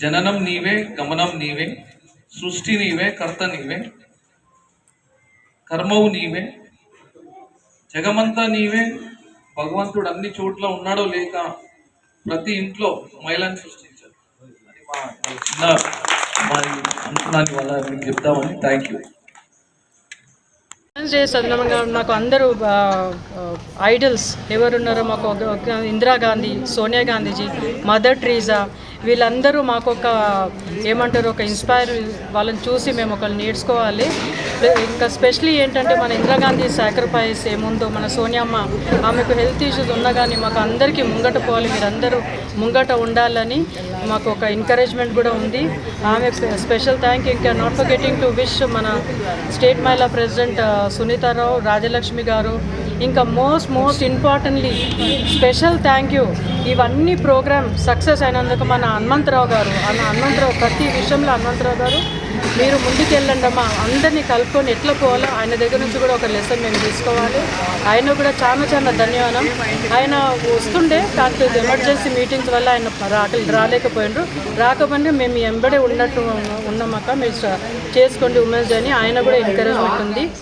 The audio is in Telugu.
జననం నీవే, గమనం నీవే, సృష్టి నీవే, కర్త నీవే, కర్మవు నీవే, జగమంతా నీవే. భగవంతుడు అన్ని చోట్ల ఉన్నాడో లేక ప్రతి ఇంట్లో మహిళను సృష్టించారు. అది మా చిన్న అనుకున్నాను వల్ల మీకు చెప్తామని. Thank you. చదివినాక నాకు అందరూ ఐడల్స్ ఎవరున్నారో మాకు ఇందిరాగాంధీ, సోనియా గాంధీజీ, మదర్ ట్రీజా, వీళ్ళందరూ మాకు ఏమంటారు ఒక ఇన్స్పైర్. వాళ్ళని చూసి మేము ఒకళ్ళు నేర్చుకోవాలి. ఇంకా స్పెషలీ ఏంటంటే మన ఇందిరాగాంధీ సాక్రిఫైస్ ఏముందో, మన సోనియమ్మ ఆమెకు హెల్త్ ఇష్యూస్ ఉన్నా కానీ మాకు అందరికీ ముంగట పోవాలి, మీరందరూ ముంగట ఉండాలని మాకు ఒక ఎంకరేజ్మెంట్ కూడా ఉంది. ఆమె స్పెషల్ థ్యాంక్ యూ. ఇంకా నాట్ ఫర్గెటింగ్ టు విష్ మన స్టేట్ మహిళా ప్రెసిడెంట్ సునీతారావు, రాజలక్ష్మి గారు, ఇంకా most importantly special thank you ఇవన్నీ ప్రోగ్రామ్ సక్సెస్ అయినందుకు మన హనుమంతరావు గారు. హనుమంతరావు ప్రతి విషయంలో హనుమంతరావు గారు మీరు ముందుకెళ్ళండి అమ్మా, అందరినీ కలుపుకొని ఎట్లా పోవాలో ఆయన దగ్గర నుంచి కూడా ఒక లెసన్ మేము తీసుకోవాలి. ఆయన కూడా చాలా ధన్యవాదం. ఆయన వస్తుండే కాకపోతే ఎమర్జెన్సీ మీటింగ్స్ వల్ల ఆయన రాలేకపోయినారు. రాకపోతే మేము ఎంబడే ఉన్నట్టు ఉన్నామక్క, మీరు చేసుకోండి ఉమెన్స్ డే అని ఆయన కూడా ఎంకరేజ్మెంట్ ఉంది.